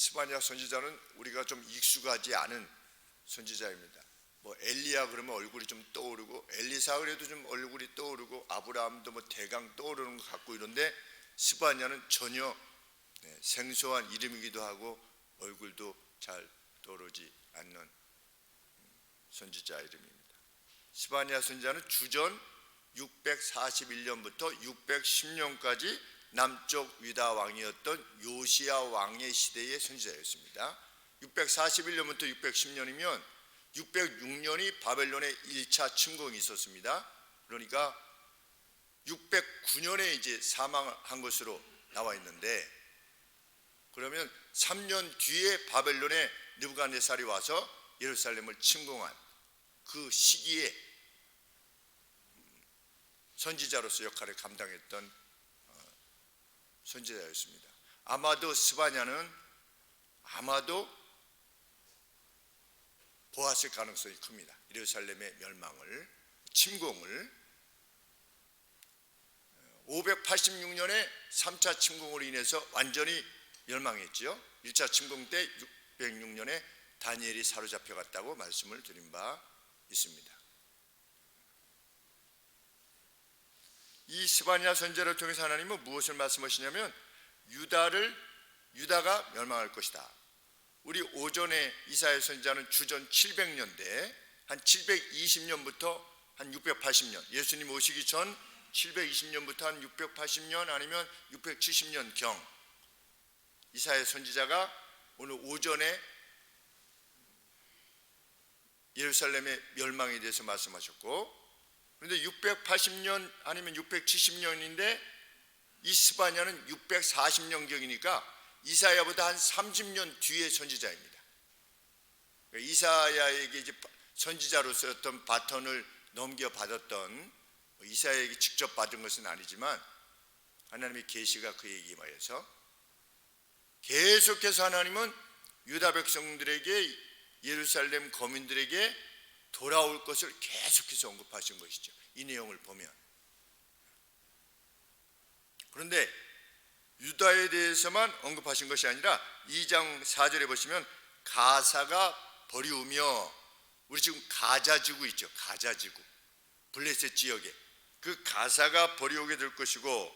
스바냐 선지자는 우리가 좀 익숙하지 않은 선지자입니다. 뭐 엘리야 그러면 얼굴이 좀 떠오르고, 엘리사 그래도 좀 얼굴이 떠오르고, 아브라함도 뭐 대강 떠오르는 것 같고 이런데, 스바냐는 전혀 생소한 이름이기도 하고 얼굴도 잘 떠오르지 않는 선지자 이름입니다. 스바냐 선지자는 주전 641년부터 610년까지 남쪽 유다 왕이었던 요시야 왕의 시대의 선지자였습니다. 641년부터 610년이면 606년이 바벨론의 1차 침공이 있었습니다. 그러니까 609년에 이제 사망한 것으로 나와 있는데, 그러면 3년 뒤에 바벨론의 느부갓네살이 와서 예루살렘을 침공한 그 시기에 선지자로서 역할을 감당했던 선지자였습니다. 아마도 스바냐는 보았을 가능성이 큽니다. 예루살렘의 멸망을, 침공을. 586년에 3차 침공으로 인해서 완전히 멸망했죠. 1차 침공 때 606년에 다니엘이 사로잡혀갔다고 말씀을 드린 바 있습니다. 이 스바냐 선지자를 통해서 하나님은 무엇을 말씀하시냐면 유다가 멸망할 것이다. 우리 오전에 이사야 선지자는 주전 700년대 한 720년부터 한 680년, 예수님 오시기 전 720년부터 한 680년 아니면 670년 경 이사야 선지자가 오늘 오전에 예루살렘의 멸망에 대해서 말씀하셨고, 그런데 680년 아니면 670년인데 이 스바냐는 640년경이니까 이사야보다 한 30년 뒤의 선지자입니다. 이사야에게 이제 선지자로서 어떤 바톤을 넘겨받았던, 이사야에게 직접 받은 것은 아니지만 하나님의 계시가 그에게 임하여서 계속해서 하나님은 유다 백성들에게, 예루살렘 거민들에게 돌아올 것을 계속해서 언급하신 것이죠. 이 내용을 보면. 그런데 유다에 대해서만 언급하신 것이 아니라 2장 4절에 보시면 가사가 버리우며, 우리 지금 가자지구 있죠. 가자지구, 블레셋 지역에 그 가사가 버리오게 될 것이고,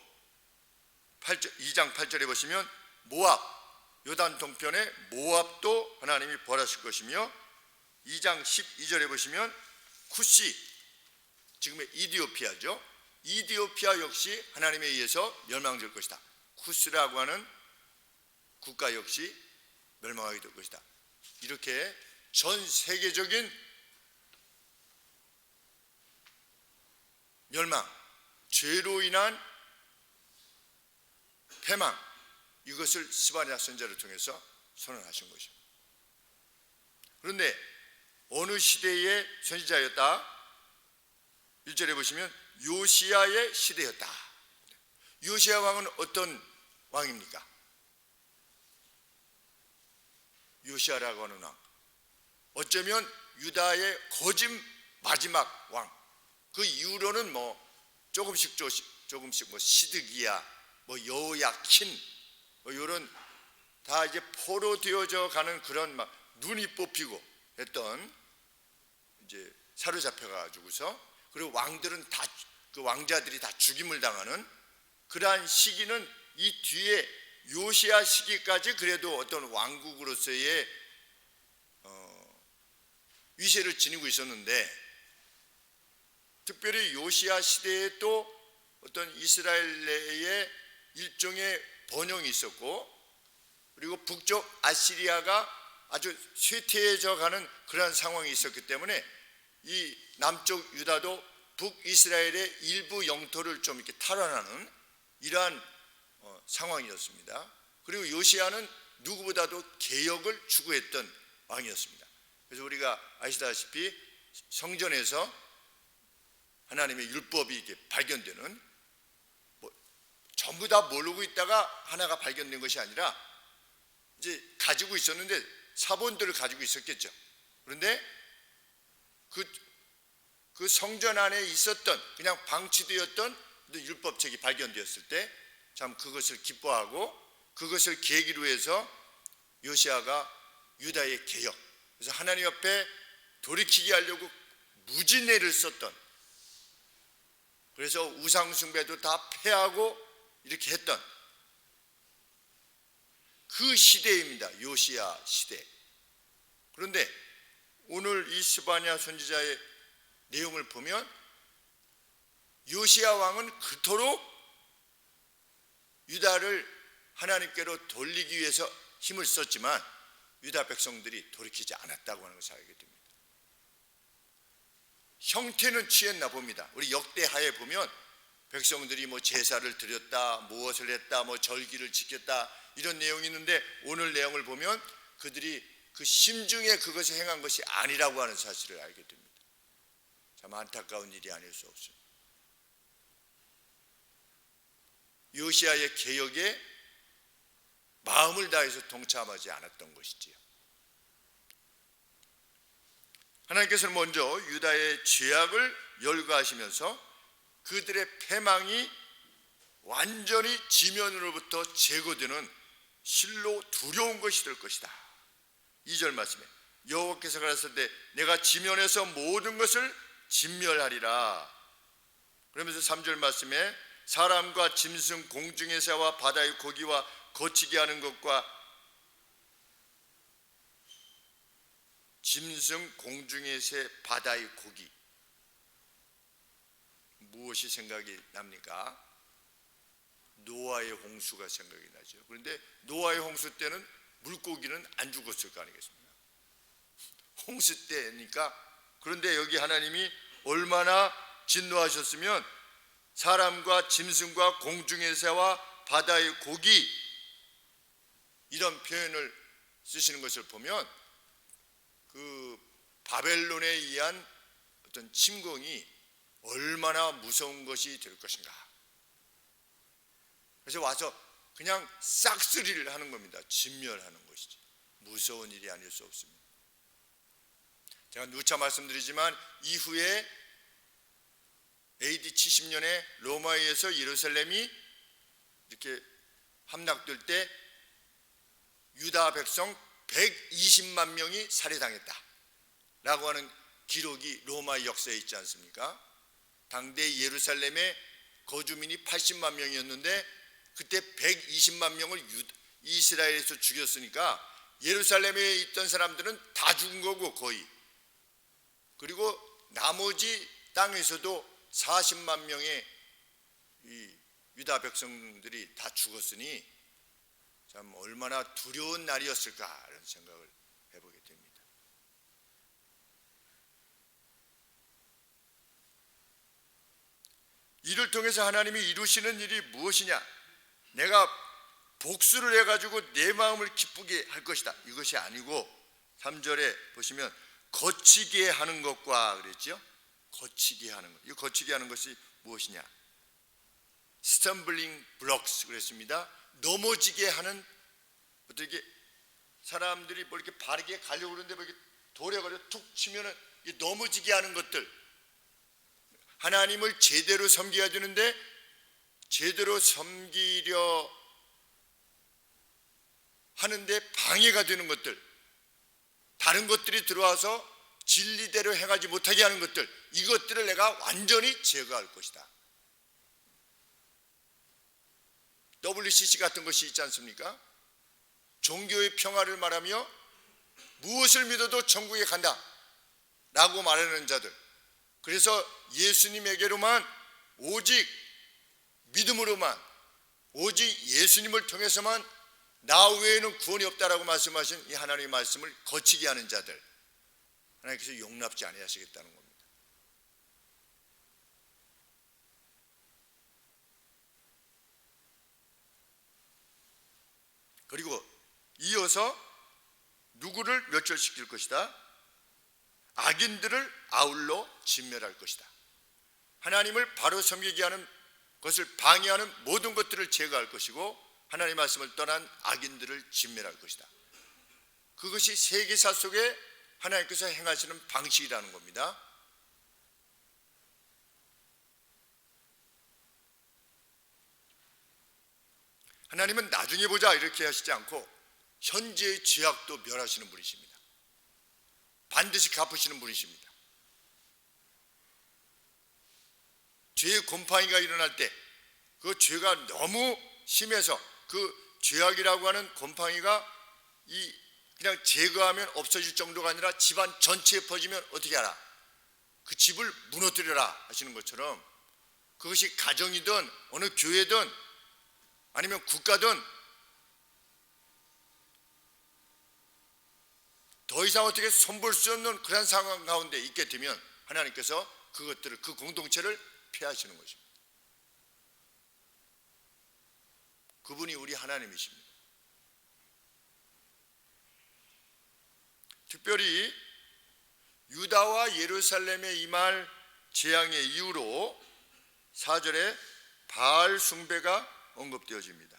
2장 8절에 보시면 모압, 요단 동편의 모압도 하나님이 벌하실 것이며, 2장 12절에 보시면 쿠시, 지금의 이디오피아죠. 이디오피아 역시 하나님에 의해서 멸망될 것이다. 쿠스라고 하는 국가 역시 멸망하게 될 것이다. 이렇게 전 세계적인 멸망, 죄로 인한 패망, 이것을 스바냐 선지자를 통해서 선언하신 것입니다. 그런데 어느 시대의 선지자였다? 1절에 보시면 요시야의 시대였다. 요시야 왕은 어떤 왕입니까? 요시야라고 하는 왕, 어쩌면 유다의 거짓 마지막 왕. 그 이후로는 조금씩 시드기야, 여호야킨, 이런 다 이제 포로 되어져 가는 그런 눈이 뽑히고 했던, 이제 사로잡혀가지고서, 그리고 왕들은 다, 그 왕자들이 다 죽임을 당하는 그러한 시기는 이 뒤에 요시야 시기까지 그래도 어떤 왕국으로서의 위세를 지니고 있었는데, 특별히 요시야 시대에 또 어떤 이스라엘 내에 일종의 번영이 있었고, 그리고 북쪽 아시리아가 아주 쇠퇴해져 가는 그러한 상황이 있었기 때문에 이 남쪽 유다도 북이스라엘의 일부 영토를 좀 이렇게 탈환하는 이러한 상황이었습니다. 그리고 요시야는 누구보다도 개혁을 추구했던 왕이었습니다. 그래서 우리가 아시다시피 성전에서 하나님의 율법이 이렇게 발견되는, 전부 다 모르고 있다가 하나가 발견된 것이 아니라 이제 가지고 있었는데 사본들을 가지고 있었겠죠. 그런데 그 성전 안에 있었던, 그냥 방치되었던 율법책이 발견되었을 때 참 그것을 기뻐하고, 그것을 계기로 해서 요시아가 유다의 개혁, 그래서 하나님 앞에 돌이키게 하려고 무진애를 썼던, 그래서 우상숭배도 다 폐하고 이렇게 했던 그 시대입니다. 요시아 시대. 그런데 오늘 이 스바냐 선지자의 내용을 보면 요시아 왕은 그토록 유다를 하나님께로 돌리기 위해서 힘을 썼지만 유다 백성들이 돌이키지 않았다고 하는 것을 알게 됩니다. 형태는 취했나 봅니다. 우리 역대하에 보면 백성들이 뭐 제사를 드렸다, 무엇을 했다, 뭐 절기를 지켰다 이런 내용이 있는데 오늘 내용을 보면 그들이 그 심중에 그것을 행한 것이 아니라고 하는 사실을 알게 됩니다. 참 안타까운 일이 아닐 수 없습니다. 요시아의 개혁에 마음을 다해서 동참하지 않았던 것이지요. 하나님께서는 먼저 유다의 죄악을 열거하시면서 그들의 패망이 완전히 지면으로부터 제거되는 실로 두려운 것이 될 것이다. 2절 말씀에 여호와께서 가라사대 내가 지면에서 모든 것을 진멸하리라. 그러면서 3절 말씀에 사람과 짐승 공중의 새와 바다의 고기와 거치게 하는 것과 짐승 공중의 새 바다의 고기, 무엇이 생각이 납니까? 노아의 홍수가 생각이 나죠. 그런데 노아의 홍수 때는 물고기는 안 죽었을 거 아니겠습니까? 홍수 때니까. 그런데 여기 하나님이 얼마나 진노하셨으면 사람과 짐승과 공중의 새와 바다의 고기 이런 표현을 쓰시는 것을 보면 그 바벨론에 의한 어떤 침공이 얼마나 무서운 것이 될 것인가. 그래서 와서 그냥 싹쓸이를 하는 겁니다. 진멸하는 것이지. 무서운 일이 아닐 수 없습니다. 제가 누차 말씀드리지만 이후에 AD 70년에 로마에 의해서 예루살렘이 이렇게 함락될 때 유다 백성 120만 명이 살해당했다 라고 하는 기록이 로마의 역사에 있지 않습니까? 당대 예루살렘의 거주민이 80만 명이었는데 그때 120만 명을 이스라엘에서 죽였으니까 예루살렘에 있던 사람들은 다 죽은 거고 거의. 그리고 나머지 땅에서도 40만 명의 이 유다 백성들이 다 죽었으니 참 얼마나 두려운 날이었을까 이런 생각을 해보게 됩니다. 이를 통해서 하나님이 이루시는 일이 무엇이냐? 내가 복수를 해가지고 내 마음을 기쁘게 할 것이다. 이것이 아니고 3절에 보시면 거치게 하는 것과 그랬죠? 거치게 하는 것. 이 거치게 하는 것이 무엇이냐? 스탬블링 블록스 그랬습니다. 넘어지게 하는 어떻게 사람들이 뭐 이렇게 바르게 가려고 그러는데 뭐 이렇게 돌에 걸려 툭 치면은 넘어지게 하는 것들. 하나님을 제대로 섬겨야 되는데 제대로 섬기려 하는데 방해가 되는 것들, 다른 것들이 들어와서 진리대로 행하지 못하게 하는 것들, 이것들을 내가 완전히 제거할 것이다. WCC 같은 것이 있지 않습니까? 종교의 평화를 말하며 무엇을 믿어도 천국에 간다 라고 말하는 자들, 그래서 예수님에게로만 오직 믿음으로만 오직 예수님을 통해서만 나 외에는 구원이 없다라고 말씀하신 이 하나님의 말씀을 거치게 하는 자들, 하나님께서 용납지 아니하시겠다는 겁니다. 그리고 이어서 누구를 멸절시킬 것이다? 악인들을 아울러 진멸할 것이다. 하나님을 바로 섬기게 하는 것을 방해하는 모든 것들을 제거할 것이고 하나님의 말씀을 떠난 악인들을 진멸할 것이다. 그것이 세계사 속에 하나님께서 행하시는 방식이라는 겁니다. 하나님은 나중에 보자 이렇게 하시지 않고 현재의 죄악도 멸하시는 분이십니다. 반드시 갚으시는 분이십니다. 죄의 곰팡이가 일어날 때 그 죄가 너무 심해서 그 죄악이라고 하는 곰팡이가 그냥 제거하면 없어질 정도가 아니라 집안 전체에 퍼지면 어떻게 하라? 그 집을 무너뜨려라 하시는 것처럼 그것이 가정이든 어느 교회든 아니면 국가든 더 이상 어떻게 손볼 수 없는 그런 상황 가운데 있게 되면 하나님께서 그것들을, 그 공동체를 폐하시는 것입니다. 그분이 우리 하나님이십니다. 특별히 유다와 예루살렘에 임할 재앙의 이유로 4절에 바알 숭배가 언급되어집니다.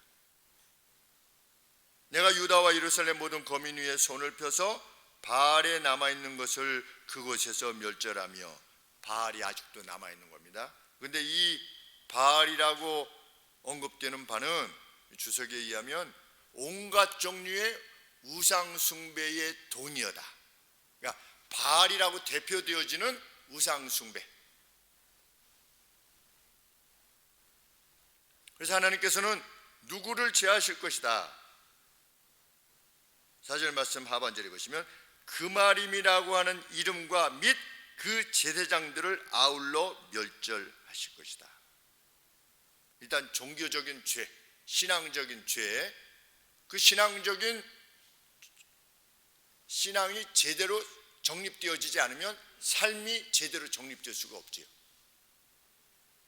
내가 유다와 예루살렘 모든 거민 위에 손을 펴서 바알에 남아있는 것을 그곳에서 멸절하며, 바알이 아직도 남아있는 겁니다. 그런데 이 바알이라고 언급되는 바는 주석에 의하면 온갖 종류의 우상 숭배의 동이어다. 그러니까 바알이라고 대표되어지는 우상 숭배. 그래서 하나님께서는 누구를 제하실 것이다. 4절 말씀 하반절에 보시면 그마림이라고 하는 이름과 및 그 제사장들을 아울러 멸절하실 것이다. 일단 종교적인 죄, 신앙적인 죄, 그 신앙적인 신앙이 제대로 정립되어지지 않으면 삶이 제대로 정립될 수가 없지요.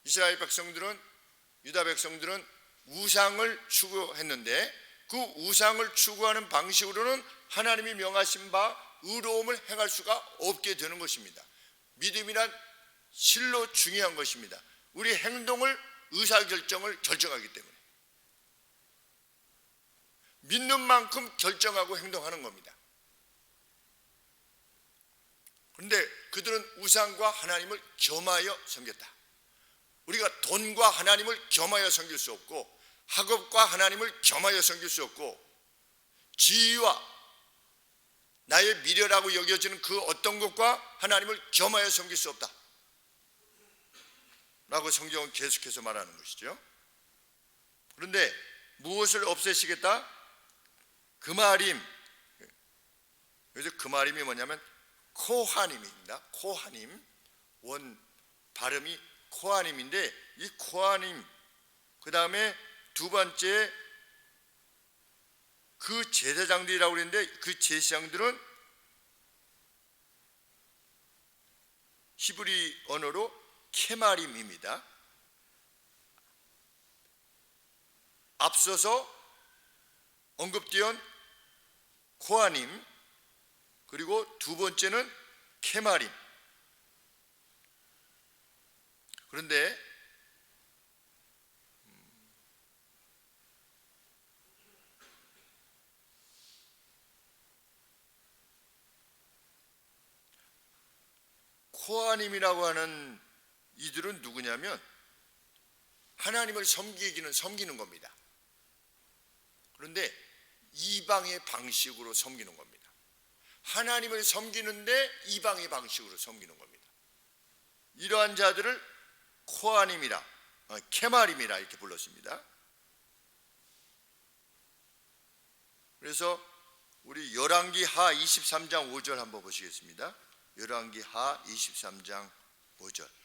이스라엘 백성들은, 유다 백성들은 우상을 추구했는데 그 우상을 추구하는 방식으로는 하나님이 명하신 바 의로움을 행할 수가 없게 되는 것입니다. 믿음이란 실로 중요한 것입니다. 우리 행동을, 의사결정을 결정하기 때문에 믿는 만큼 결정하고 행동하는 겁니다. 그런데 그들은 우상과 하나님을 겸하여 섬겼다. 우리가 돈과 하나님을 겸하여 섬길 수 없고, 학업과 하나님을 겸하여 섬길 수 없고, 지위와 나의 미래라고 여겨지는 그 어떤 것과 하나님을 겸하여 섬길 수 없다 라고 성경은 계속해서 말하는 것이죠. 그런데 무엇을 없애시겠다? 그마림. 그래서 그마림이 뭐냐면 코하님입니다. 코하님, 원 발음이 코하님인데 이 코하님, 그 다음에 두 번째 그 제사장들이라고 그랬는데 그 제사장들은 히브리 언어로 케마림입니다. 앞서서 언급되어 코하님, 그리고 두 번째는 케마림. 그런데 코하님이라고 하는 이들은 누구냐면 하나님을 섬기는 겁니다. 그런데 이방의 방식으로 섬기는 겁니다. 하나님을 섬기는데 이방의 방식으로 섬기는 겁니다. 이러한 자들을 코하님이라, 케마림이라 이렇게 불렀습니다. 그래서 우리 열왕기 하 23장 5절 한번 보시겠습니다. 열왕기 하 23장 5절.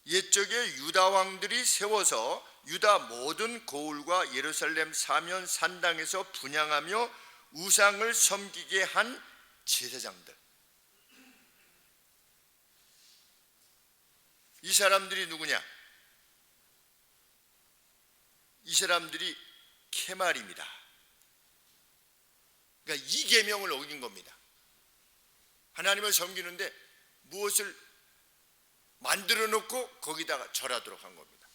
옛적에 유다 왕들이 세워서 유다 모든 고을과 예루살렘 사면 산당에서 분향하며 우상을 섬기게 한 제사장들. 이 사람들이 누구냐? 이 사람들이 케마림이다. 그러니까 이 계명을 어긴 겁니다. 하나님을 섬기는데 무엇을 만들어 놓고 거기다가 절하도록 한 겁니다.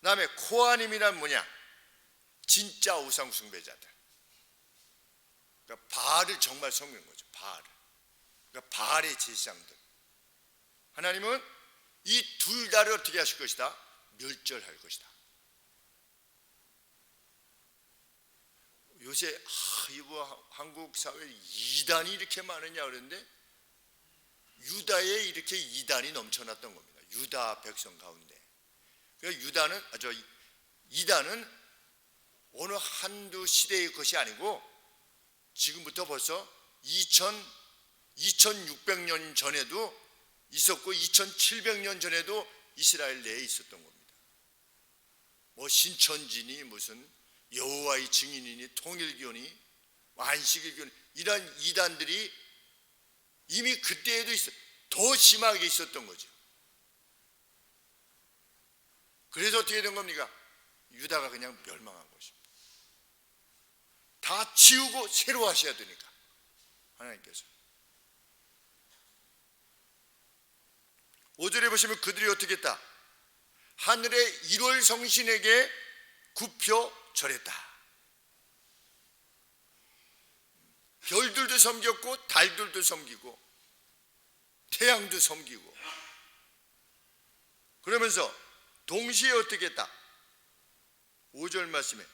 다음에 코아님이란 뭐냐? 진짜 우상 숭배자들. 그러니까 바알을 정말 섬기는 거죠. 바알을. 그러니까 바알의 제사장들. 하나님은 이 둘 다를 어떻게 하실 것이다? 멸절할 것이다. 요새 한국 사회에 이단이 이렇게 많으냐 그러는데 유다에 이렇게 이단이 넘쳐났던 겁니다. 유다 백성 가운데. 그러니까 이단은 어느 한두 시대의 것이 아니고 지금부터 벌써 2600년 전에도 있었고 2700년 전에도 이스라엘 내에 있었던 겁니다. 뭐 신천지니 무슨 여호와의 증인이니 통일교니 안식일교니 이런 이단들이 이미 그때에도 더 심하게 있었던 거죠. 그래서 어떻게 된 겁니까? 유다가 그냥 멸망한 것입니다. 다 지우고 새로 하셔야 되니까 하나님께서. 5절에 보시면 그들이 어떻게 했다? 하늘의 1월 성신에게 굽혀 절했다. 별들도 섬겼고 달들도 섬기고 태양도 섬기고 그러면서 동시에 어떻게 했다? 5절 말씀에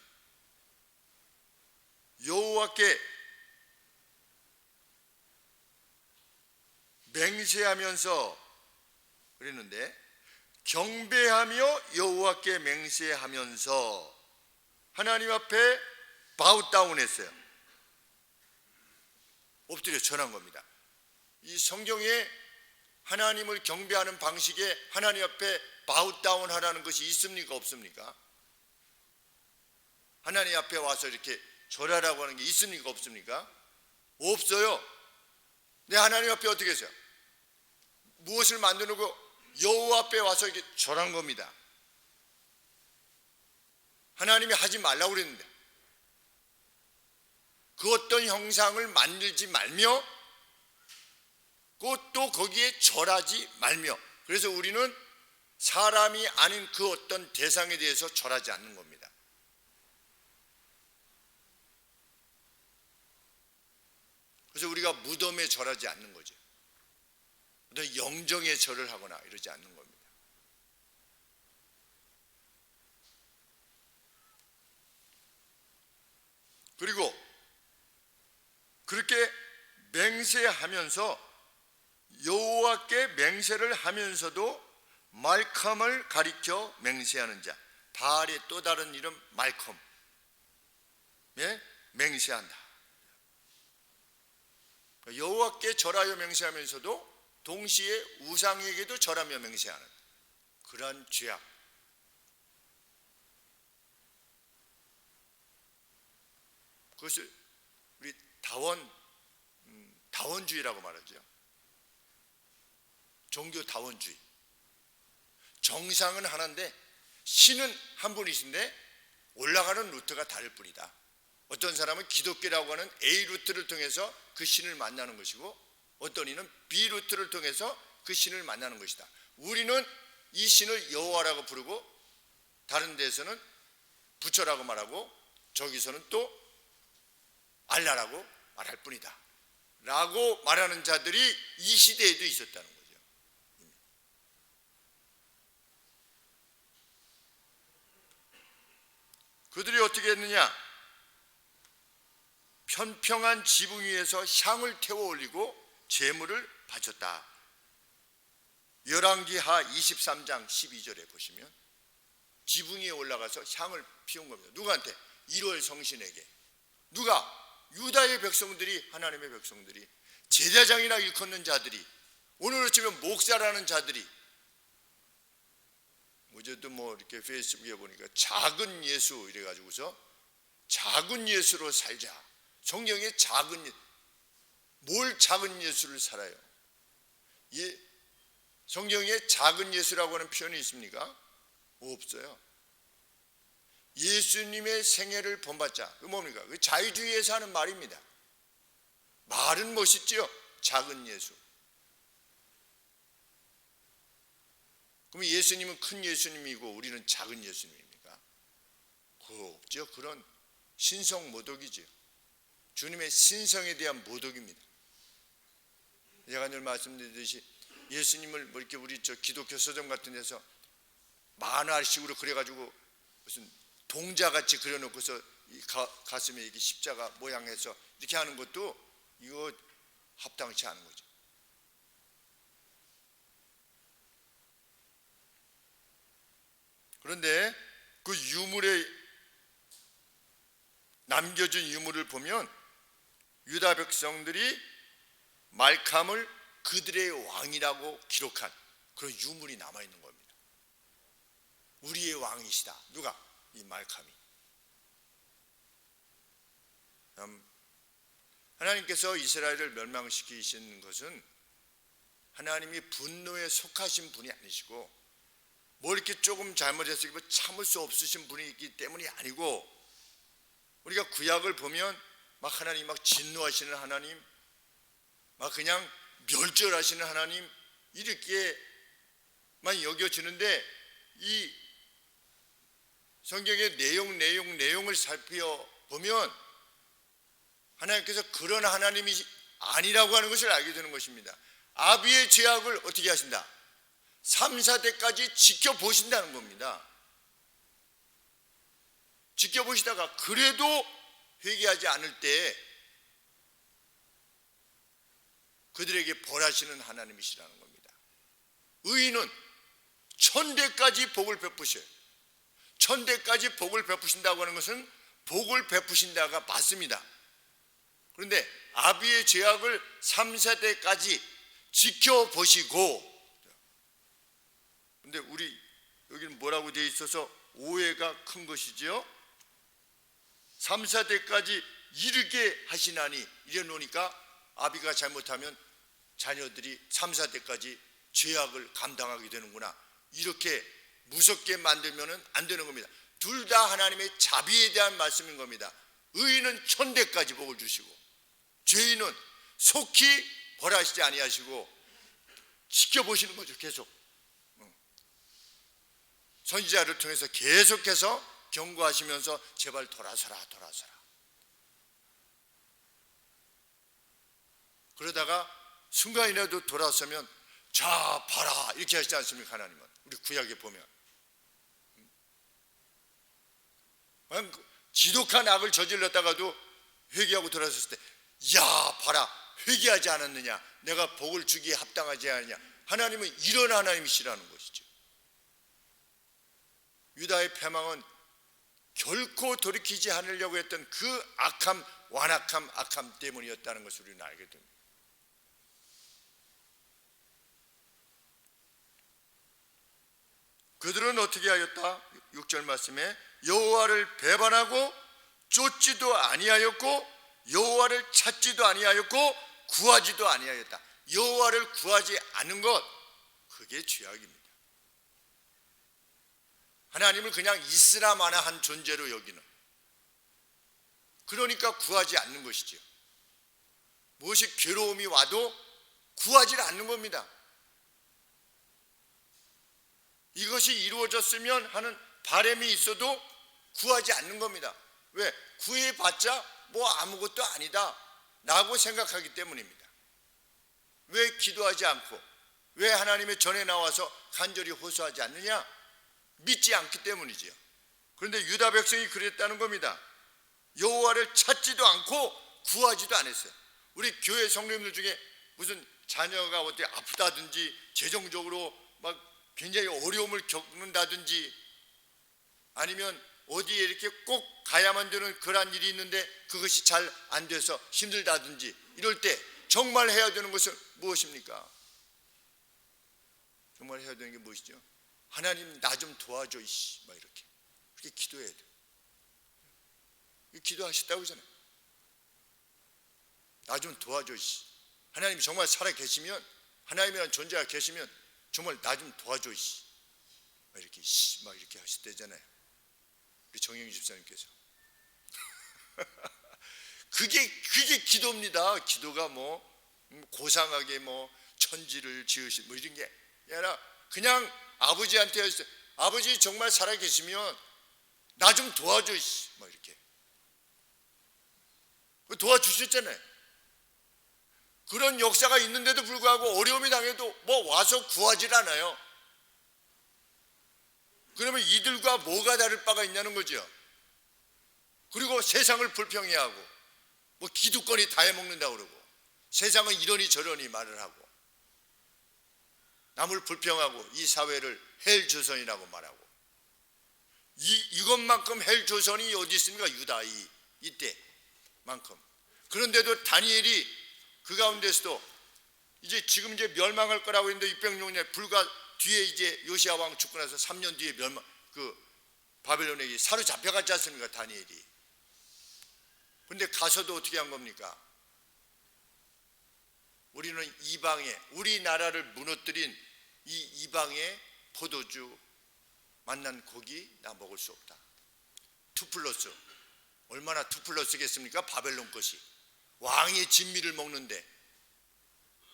여호와께 맹세하면서 그랬는데 경배하며 여호와께 맹세하면서 하나님 앞에 바우다운 했어요. 엎드려 절한 겁니다. 이 성경에 하나님을 경배하는 방식에 하나님 앞에 바우다운 하라는 것이 있습니까? 없습니까? 하나님 앞에 와서 이렇게 절하라고 하는 게 있습니까? 없습니까? 없어요. 근데 하나님 앞에 어떻게 했어요? 무엇을 만드는고 여호와 앞에 와서 이렇게 절한 겁니다. 하나님이 하지 말라고 그랬는데 그 어떤 형상을 만들지 말며 또 거기에 절하지 말며 그래서 우리는 사람이 아닌 그 어떤 대상에 대해서 절하지 않는 겁니다. 그래서 우리가 무덤에 절하지 않는 거죠. 어떤 영정에 절을 하거나 이러지 않는 겁니다. 그리고 그렇게 맹세하면서 여호와께 맹세를 하면서도 말컴을 가리켜 맹세하는 자, 바알의 또 다른 이름 말컴, 맹세한다. 여호와께 절하여 맹세하면서도 동시에 우상에게도 절하며 맹세하는 그러한 죄악. 그것을 우리 다원주의라고 말하죠. 종교 다원주의. 정상은 하나인데 신은 한 분이신데 올라가는 루트가 다를 뿐이다. 어떤 사람은 기독교라고 하는 A 루트를 통해서 그 신을 만나는 것이고 어떤 이는 B 루트를 통해서 그 신을 만나는 것이다. 우리는 이 신을 여호와라고 부르고 다른 데서는 부처라고 말하고 저기서는 또 알라라고 말할 뿐이다 라고 말하는 자들이 이 시대에도 있었다는 거죠. 그들이 어떻게 했느냐? 편평한 지붕 위에서 향을 태워 올리고 제물을 바쳤다. 열왕기하 23장 12절에 보시면 지붕 위에 올라가서 향을 피운 겁니다. 누구한테? 1월 성신에게. 누가? 유다의 백성들이, 하나님의 백성들이, 제사장이나 일컫는 자들이, 오늘 치면 목사라는 자들이, 어제도 이렇게 페이스북에 보니까 작은 예수 이래가지고서 작은 예수로 살자. 성경에 뭘 작은 예수를 살아요? 성경에 작은 예수라고 하는 표현이 있습니까? 없어요. 예수님의 생애를 본받자. 그 뭡니까? 그 자유주의에서 하는 말입니다. 말은 멋있지요. 작은 예수. 그럼 예수님은 큰 예수님이고 우리는 작은 예수님입니까? 없죠. 그런 신성 모독이죠. 주님의 신성에 대한 모독입니다. 제가 늘 말씀드리듯이 예수님을 뭐 이렇게 우리 기독교 서점 같은 데서 만화식으로 그려가지고 무슨 동자같이 그려놓고서 이 가슴에 이게 십자가 모양해서 이렇게 하는 것도 이거 합당치 않은 거죠. 그런데 그 유물에 남겨진 유물을 보면 유다 백성들이 말캄을 그들의 왕이라고 기록한 그런 유물이 남아있는 겁니다. 우리의 왕이시다. 누가? 이 말캄이. 하나님께서 이스라엘을 멸망시키신 것은 하나님이 분노에 속하신 분이 아니시고 뭐 이렇게 조금 잘못해서 참을 수 없으신 분이기 때문이 아니고, 우리가 구약을 보면 막 하나님 막 진노하시는 하나님, 막 그냥 멸절하시는 하나님 이렇게만 여겨지는데, 이 성경의 내용을 살펴보면 하나님께서 그런 하나님이 아니라고 하는 것을 알게 되는 것입니다. 아비의 죄악을 어떻게 하신다? 3, 4대까지 지켜보신다는 겁니다. 지켜보시다가 그래도 회개하지 않을 때 그들에게 벌하시는 하나님이시라는 겁니다. 의인은 1000대까지 복을 베푸셔요. 1000대까지 복을 베푸신다고 하는 것은 복을 베푸신다가 맞습니다. 그런데 아비의 죄악을 3, 4대까지 지켜보시고, 근데 우리 여기는 뭐라고 되어 있어서 오해가 큰 것이죠. 3, 4대까지 이르게 하시나니, 이래 놓으니까 아비가 잘못하면 자녀들이 3, 4대까지 죄악을 감당하게 되는구나, 이렇게 무섭게 만들면 안 되는 겁니다. 둘 다 하나님의 자비에 대한 말씀인 겁니다. 의인은 1000대까지 복을 주시고 죄인은 속히 벌하시지 아니하시고 지켜보시는 거죠. 계속 선지자를 통해서 계속해서 경고하시면서 제발 돌아서라. 그러다가 순간이라도 돌아서면 자 봐라 이렇게 하시지 않습니까? 하나님은 우리 구약에 보면 지독한 악을 저질렀다가도 회개하고 돌아섰을 때 야 봐라 회개하지 않았느냐, 내가 복을 주기에 합당하지 않느냐. 하나님은 이런 하나님이시라는 것이죠. 유다의 패망은 결코 돌이키지 않으려고 했던 그 완악함 때문이었다는 것을 우리는 알게 됩니다. 그들은 어떻게 하였다? 6절 말씀에 여호와를 배반하고 쫓지도 아니하였고 여호와를 찾지도 아니하였고 구하지도 아니하였다. 여호와를 구하지 않는 것, 그게 죄악입니다. 하나님을 그냥 있으나 마나 한 존재로 여기는, 그러니까 구하지 않는 것이죠. 무엇이 괴로움이 와도 구하지 않는 겁니다. 이것이 이루어졌으면 하는 바람이 있어도 구하지 않는 겁니다. 왜? 구해봤자 뭐 아무것도 아니다 라고 생각하기 때문입니다. 왜 기도하지 않고 왜 하나님의 전에 나와서 간절히 호소하지 않느냐? 믿지 않기 때문이지요. 그런데 유다 백성이 그랬다는 겁니다. 여호와를 찾지도 않고 구하지도 않았어요. 우리 교회 성도님들 중에 무슨 자녀가 어떻게 아프다든지 재정적으로 막 굉장히 어려움을 겪는다든지 아니면 어디에 이렇게 꼭 가야만 되는 그런 일이 있는데 그것이 잘 안 돼서 힘들다든지 이럴 때 정말 해야 되는 것은 무엇입니까? 정말 해야 되는 게 무엇이죠? 하나님 나 좀 도와줘 막 이렇게 기도해야 돼요. 기도하셨다고 하잖아요. 나 좀 도와줘 하나님이 정말 살아 계시면, 하나님이라는 존재가 계시면 정말 나 좀 도와줘 막 이렇게 하셨대잖아요. 우리 정영희 집사님께서 그게 기도입니다. 기도가 뭐 고상하게 뭐 천지를 지으신 뭐 이런 게 아니라 그냥 아버지한테 하셨어요. 아버지 정말 살아계시면 나 좀 도와줘, 뭐 이렇게 도와주셨잖아요. 그런 역사가 있는데도 불구하고 어려움이 당해도 뭐 와서 구하질 않아요. 그러면 이들과 뭐가 다를 바가 있냐는 거죠. 그리고 세상을 불평해하고 뭐 기득권이 다 해먹는다고 그러고 세상은 이러니 저러니 말을 하고 남을 불평하고 이 사회를 헬조선이라고 말하고 이것만큼 헬조선이 어디 있습니까? 유다 이때만큼. 그런데도 다니엘이 그 가운데서도 지금 멸망할 거라고 했는데 606년 불과 뒤에 요시야 왕 죽고 나서 3년 뒤에 바벨론에 사로잡혀갔지 않습니까? 다니엘이. 근데 가서도 어떻게 한 겁니까? 우리는 이방에 우리나라를 무너뜨린 이 이방의 포도주 만난 고기 나 먹을 수 없다. 2+. 얼마나 2+겠습니까? 바벨론 것이 왕의 진미를 먹는데.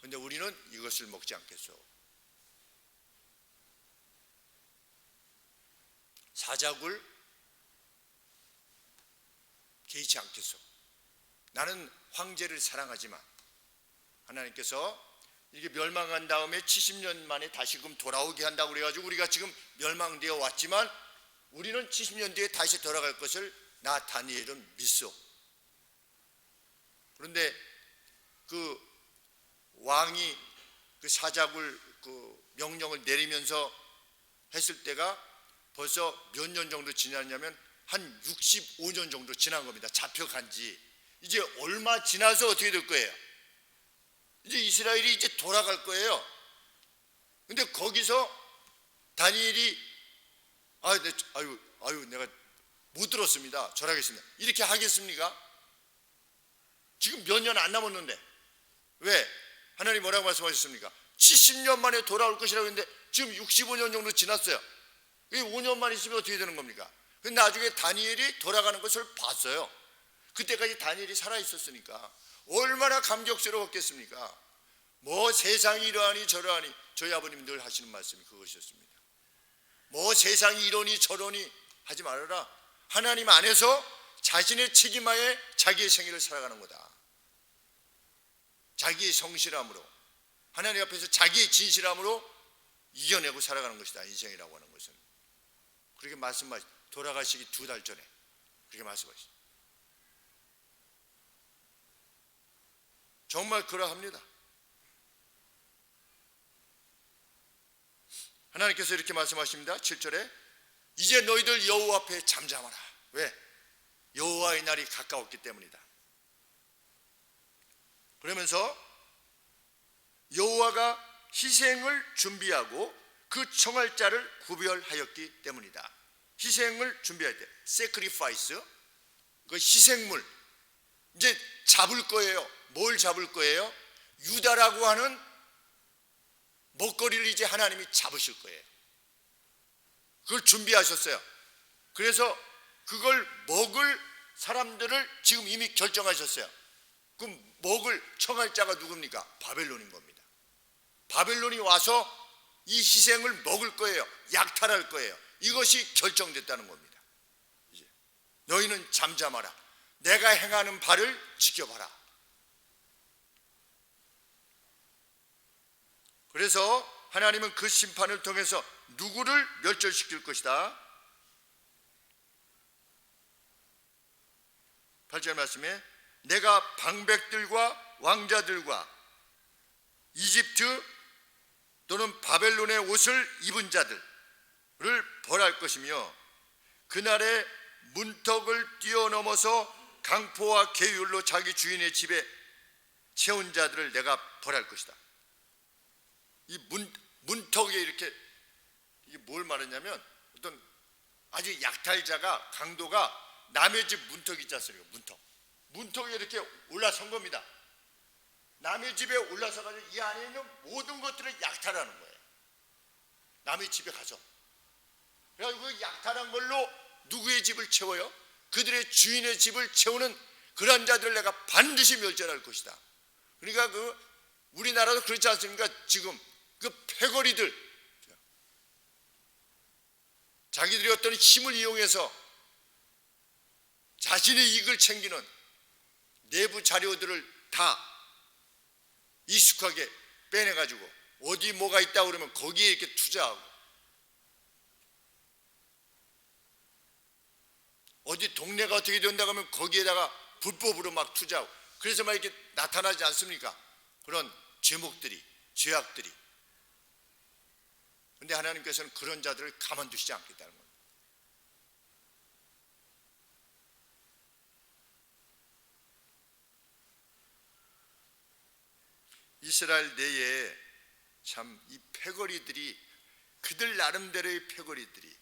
근데 우리는 이것을 먹지 않겠소. 사자굴 개의치 않겠소. 나는 황제를 사랑하지만 하나님께서 이게 멸망한 다음에 70년 만에 다시금 돌아오게 한다고 그래가지고 우리가 지금 멸망되어 왔지만 우리는 70년 뒤에 다시 돌아갈 것을 나 다니엘은 믿소. 그런데 그 왕이 그 사자굴 그 명령을 내리면서 했을 때가 벌써 몇 년 정도 지났냐면 한 65년 정도 지난 겁니다. 잡혀간 지. 이제 얼마 지나서 어떻게 될 거예요? 이제 이스라엘이 이제 돌아갈 거예요. 근데 거기서 다니엘이 아유 내가 못 들었습니다. 절하겠습니다. 이렇게 하겠습니까? 지금 몇 년 안 남았는데. 왜? 하나님 뭐라고 말씀하셨습니까? 70년 만에 돌아올 것이라고 했는데 지금 65년 정도 지났어요. 5년만 있으면 어떻게 되는 겁니까? 근데 나중에 다니엘이 돌아가는 것을 봤어요. 그때까지 다니엘이 살아있었으니까 얼마나 감격스러웠겠습니까? 뭐 세상이 이러하니 저러하니. 저희 아버님 늘 하시는 말씀이 그것이었습니다. 뭐 세상이 이러니 저러니 하지 말아라. 하나님 안에서 자신의 책임하에 자기의 생애를 살아가는 거다. 자기의 성실함으로 하나님 앞에서 자기의 진실함으로 이겨내고 살아가는 것이다. 인생이라고 하는 것은. 그렇게 말씀하시죠. 돌아가시기 2달 전에 그렇게 말씀하시죠. 정말 그러합니다. 하나님께서 이렇게 말씀하십니다. 7절에 이제 너희들 여호와 앞에 잠잠하라. 왜? 여호와의 날이 가까웠기 때문이다. 그러면서 여호와가 희생을 준비하고 그 청할자를 구별하였기 때문이다. 희생을 준비할 때 sacrifice, 그 희생물 이제 잡을 거예요. 뭘 잡을 거예요? 유다라고 하는 먹거리를 이제 하나님이 잡으실 거예요. 그걸 준비하셨어요. 그래서 그걸 먹을 사람들을 지금 이미 결정하셨어요. 그럼 먹을 청할자가 누굽니까? 바벨론인 겁니다. 바벨론이 와서 이 희생을 먹을 거예요. 약탈할 거예요. 이것이 결정됐다는 겁니다. 이제 너희는 잠잠하라. 내가 행하는 바를 지켜봐라. 그래서 하나님은 그 심판을 통해서 누구를 멸절시킬 것이다. 8절 말씀에 내가 방백들과 왕자들과 이집트 또는 바벨론의 옷을 입은 자들을 벌할 것이며 그날에 문턱을 뛰어넘어서 강포와 계율로 자기 주인의 집에 채운 자들을 내가 벌할 것이다. 이 문턱에 이렇게 이게 뭘 말하냐면 어떤 아주 약탈자가 강도가 남의 집 문턱 있지 않습니까? 문턱에 이렇게 올라선 겁니다. 남의 집에 올라서가지고 이 안에 있는 모든 것들을 약탈하는 거예요. 남의 집에 가서. 그래가지고 그 약탈한 걸로 누구의 집을 채워요? 그들의 주인의 집을 채우는 그런 자들을 내가 반드시 멸절할 것이다. 그러니까 그 우리나라도 그렇지 않습니까? 지금 그 패거리들 자기들이 어떤 힘을 이용해서 자신의 이익을 챙기는 내부 자료들을 다 익숙하게 빼내가지고 어디 뭐가 있다고 그러면 거기에 이렇게 투자하고, 어디 동네가 어떻게 된다고 하면 거기에다가 불법으로 막 투자하고, 그래서 막 이렇게 나타나지 않습니까? 그런 죄목들이, 죄악들이. 그런데 하나님께서는 그런 자들을 가만두시지 않겠다는 겁니다. 이스라엘 내에 참 이 패거리들이, 그들 나름대로의 패거리들이,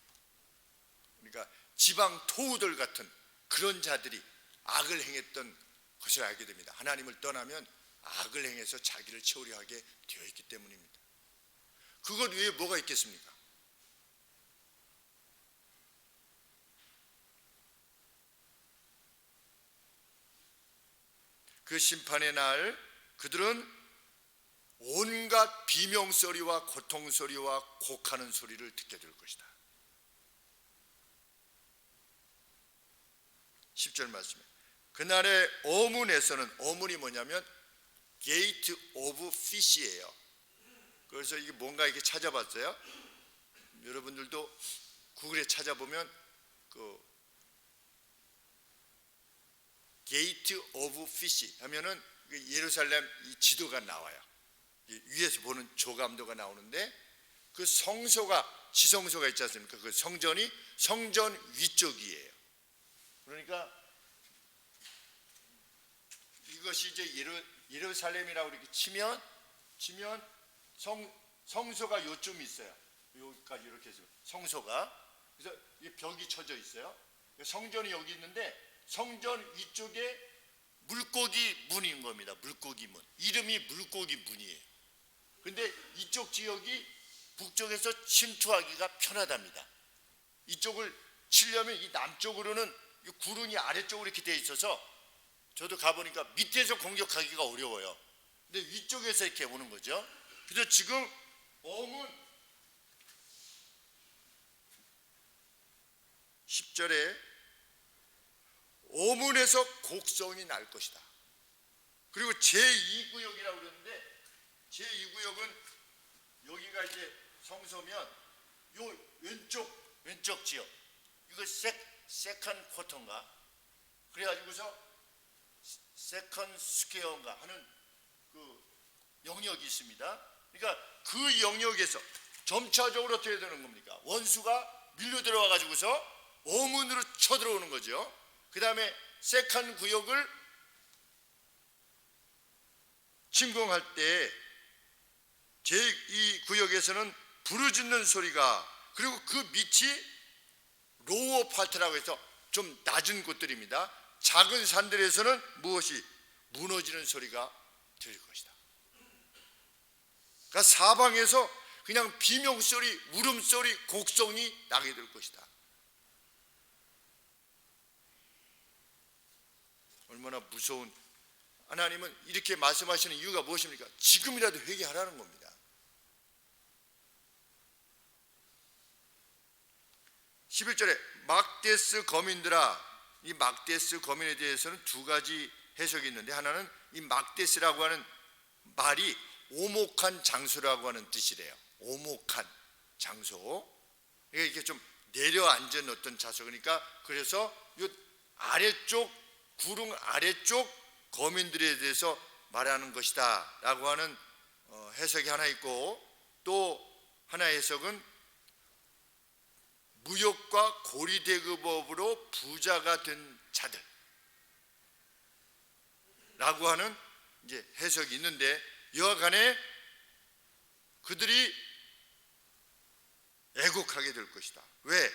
그러니까 지방 토우들 같은 그런 자들이 악을 행했던 것을 알게 됩니다. 하나님을 떠나면 악을 행해서 자기를 채우려 하게 되어 있기 때문입니다. 그것 외에 뭐가 있겠습니까? 그 심판의 날 그들은 온갖 비명소리와 고통소리와 곡하는 소리를 듣게 될 것이다. 10절 말씀에 그날의 어문에서는, 어문이 뭐냐면 게이트 오브 피시예요. 그래서 이게 뭔가 이렇게 찾아봤어요. 여러분들도 구글에 찾아보면 그 게이트 오브 피시 하면은 예루살렘 이 지도가 나와요. 위에서 보는 조감도가 나오는데, 그 성소가, 지성소가 있지 않습니까? 그 성전이 성전 위쪽이에요. 그러니까 이것이 이제 예루살렘이라고 이렇게 치면 성소가 요쯤 있어요. 여기까지 이렇게 해서 성소가, 그래서 이 벽이 쳐져 있어요. 성전이 여기 있는데 성전 위쪽에 물고기 문인 겁니다. 물고기 문. 이름이 물고기 문이에요. 근데 이쪽 지역이 북쪽에서 침투하기가 편하답니다. 이쪽을 치려면 이 남쪽으로는 구름이 아래쪽으로 이렇게 돼 있어서 저도 가보니까 밑에서 공격하기가 어려워요. 근데 위쪽에서 이렇게 오는 거죠. 그래서 지금 어문 10절에 어문에서 곡성이 날 것이다. 그리고 제2구역이라고 그러는데, 제2구역은 여기가 이제 성소면 요 왼쪽 지역, 이거 세컨 쿼터인가 그래가지고서 세컨 스퀘어인가 하는 그 영역이 있습니다. 그러니까 그 영역에서 점차적으로 어떻게 되는 겁니까? 원수가 밀려 들어와 가지고서 어문으로 쳐들어오는 거죠. 그 다음에 세컨 구역을 침공할 때 제2구역에서는 부르짖는 소리가, 그리고 그 밑이 로워 파트라고 해서 좀 낮은 곳들입니다. 작은 산들에서는 무엇이 무너지는 소리가 들릴 것이다. 그러니까 사방에서 그냥 비명소리, 울음소리, 곡성이 나게 될 것이다. 얼마나 무서운, 하나님은 이렇게 말씀하시는 이유가 무엇입니까? 지금이라도 회개하라는 겁니다. 11절에 막데스 거민들아, 이 막데스 거민에 대해서는 두 가지 해석이 있는데, 하나는 이 막데스라고 하는 말이 오목한 장소라고 하는 뜻이래요. 오목한 장소, 이게 좀 내려앉은 어떤 장소. 그러니까 그래서 이 아래쪽, 구릉 아래쪽 거민들에 대해서 말하는 것이다 라고 하는 해석이 하나 있고, 또 하나의 해석은 무역과 고리대급업으로 부자가 된 자들 라고 하는 이제 해석이 있는데, 여하간에 그들이 애국하게 될 것이다. 왜?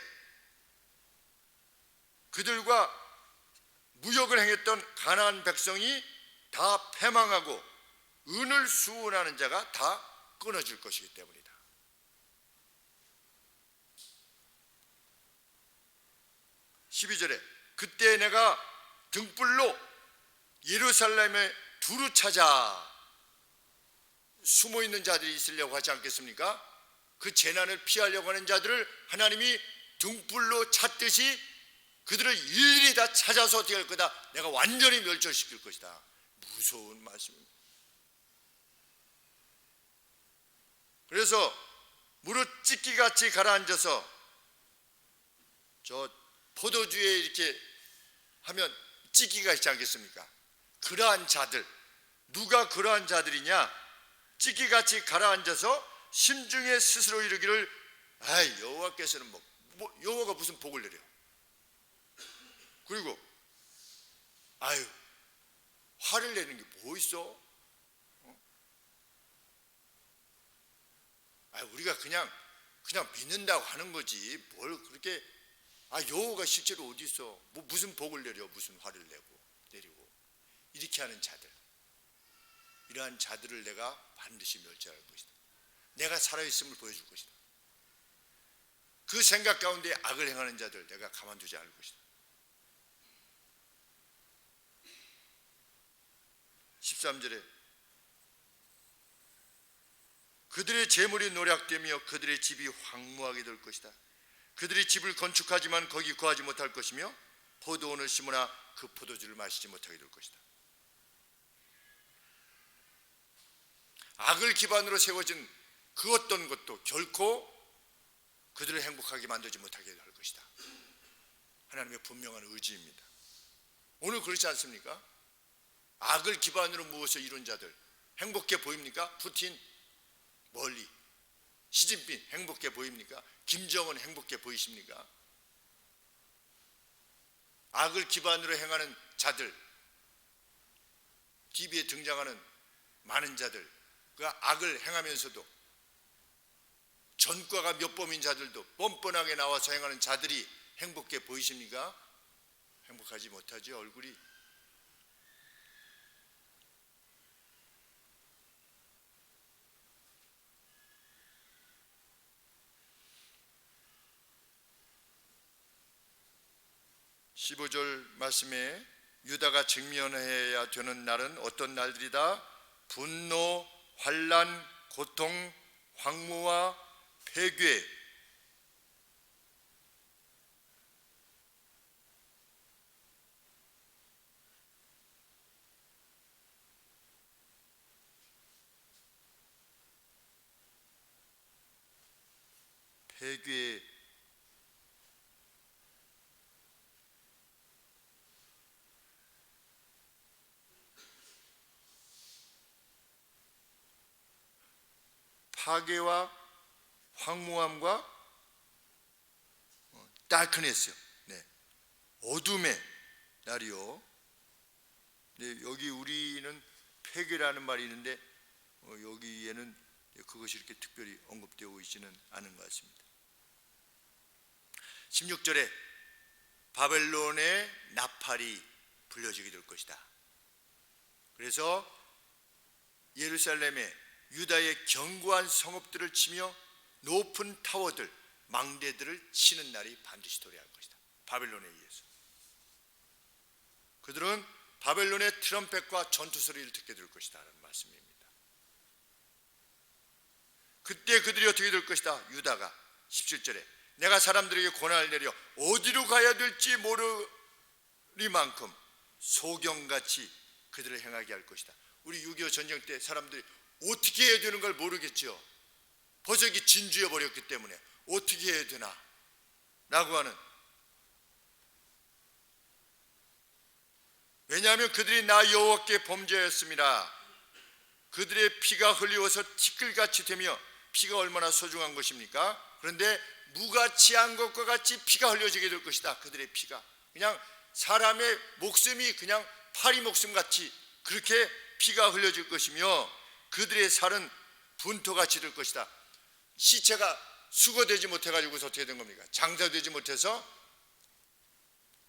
그들과 무역을 행했던 가나안 백성이 다 패망하고 은을 수운하는 자가 다 끊어질 것이기 때문이다. (12절에) 그때 내가 등불로 예루살렘에 두루 찾아, 숨어있는 자들이 있으려고 하지 않겠습니까? 그 재난을 피하려고 하는 자들을 하나님이 등불로 찾듯이 그들을 일일이 다 찾아서 어떻게 할 거다? 내가 완전히 멸절시킬 것이다. 무서운 말씀입니다. 그래서 무릇 찢기같이 가라앉아서 저 포도주에 이렇게 하면 찢기가 있지 않겠습니까? 그러한 자들, 누가 그러한 자들이냐? 찢기같이 가라앉아서 심중에 스스로 이르기를 여호와께서는 여호와가 무슨 복을 내려? 그리고 화를 내는 게 뭐 있어? 우리가 그냥 믿는다고 하는 거지 뭘 그렇게 여호와가 실제로 어디 있어? 무슨 복을 내려? 무슨 화를 내리고 이렇게 하는 자들, 이러한 자들을 내가 반드시 멸절할 것이다. 내가 살아있음을 보여줄 것이다. 그 생각 가운데 악을 행하는 자들 내가 가만두지 않을 것이다. 13절에 그들의 재물이 노략되며 그들의 집이 황무하게 될 것이다. 그들이 집을 건축하지만 거기 거하지 못할 것이며 포도원을 심으나 그 포도주를 마시지 못하게 될 것이다. 악을 기반으로 세워진 그 어떤 것도 결코 그들을 행복하게 만들지 못하게 할 것이다. 하나님의 분명한 의지입니다. 오늘 그렇지 않습니까? 악을 기반으로 모아서 이룬 자들 행복해 보입니까? 푸틴 멀리, 시진핑 행복해 보입니까? 김정은 행복해 보이십니까? 악을 기반으로 행하는 자들, TV에 등장하는 많은 자들, 그 악을 행하면서도 전과가 몇 범인 자들도 뻔뻔하게 나와서 행하는 자들이 행복해 보이십니까? 행복하지 못하죠. 얼굴이. (15절) 말씀에 유다가 직면해야 되는 날은 어떤 날들이다? 분노, 환난, 고통, 황무와 폐괴. 폐괴. 파괴와 황무함과 darkness, 어둠의 날이요. 여기 우리는 폐괴라는 말이 있는데 여기에는 그것이 이렇게 특별히 언급되고 있지는 않은 것 같습니다. 16절에 바벨론의 나팔이 불려지게 될 것이다. 그래서 예루살렘에 유다의 견고한 성읍들을 치며 높은 타워들, 망대들을 치는 날이 반드시 도래할 것이다. 바벨론에 의해서. 그들은 바벨론의 트럼펫과 전투소리를 듣게 될 것이다 라는 말씀입니다. 그때 그들이 어떻게 될 것이다? 유다가 17절에 내가 사람들에게 고난을 내려 어디로 가야 될지 모르리만큼 소경같이 그들을 행하게 할 것이다. 우리 6.25 전쟁 때 사람들이 어떻게 해야 되는 걸 모르겠죠. 벌써 이게 진주해 버렸기 때문에 어떻게 해야 되나 라고 하는. 왜냐하면 그들이 나 여호와께 범죄하였습니다. 그들의 피가 흘리워서 티끌같이 되며 피가 얼마나 소중한 것입니까? 그런데 무가치한 것과 같이 피가 흘려지게 될 것이다. 그들의 피가 그냥 사람의 목숨이 그냥 파리 목숨같이 그렇게 피가 흘려질 것이며 그들의 살은 분토같이 될 것이다. 시체가 수거되지 못해가지고서 어떻게 된 겁니까? 장사되지 못해서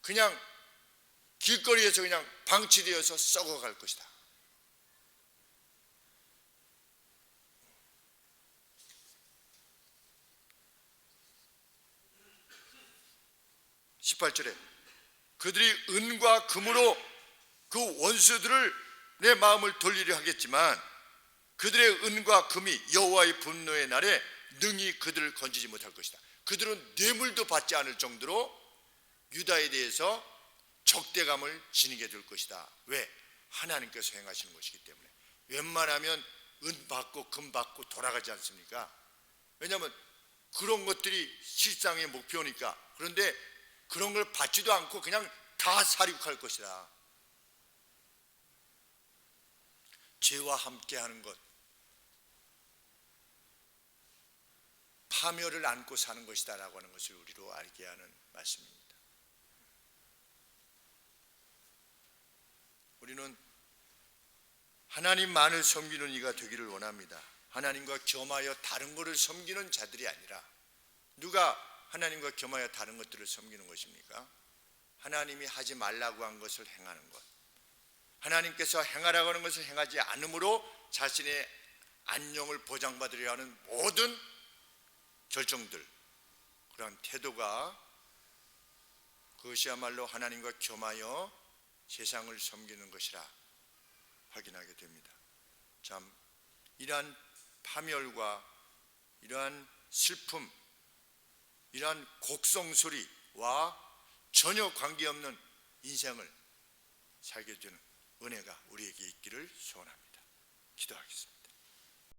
그냥 길거리에서 그냥 방치되어서 썩어갈 것이다. (18절에) 그들이 은과 금으로 그 원수들을 내 마음을 돌리려 하겠지만 그들의 은과 금이 여호와의 분노의 날에 능히 그들을 건지지 못할 것이다. 그들은 뇌물도 받지 않을 정도로 유다에 대해서 적대감을 지니게 될 것이다. 왜? 하나님께서 행하시는 것이기 때문에. 웬만하면 은 받고 금 받고 돌아가지 않습니까? 왜냐하면 그런 것들이 실상의 목표니까. 그런데 그런 걸 받지도 않고 그냥 다 살육할 것이다. 죄와 함께하는 것, 파멸을 안고 사는 것이다 라고 하는 것을 우리로 알게 하는 말씀입니다. 우리는 하나님만을 섬기는 이가 되기를 원합니다. 하나님과 겸하여 다른 것을 섬기는 자들이 아니라. 누가 하나님과 겸하여 다른 것들을 섬기는 것입니까? 하나님이 하지 말라고 한 것을 행하는 것, 하나님께서 행하라고 하는 것을 행하지 않으므로 자신의 안녕을 보장받으려 하는 모든 결정들, 그러한 태도가, 그것이야말로 하나님과 겸하여 세상을 섬기는 것이라 확인하게 됩니다. 참, 이러한 파멸과 이러한 슬픔, 이러한 곡성소리와 전혀 관계없는 인생을 살게 되는 은혜가 우리에게 있기를 소원합니다. 기도하겠습니다.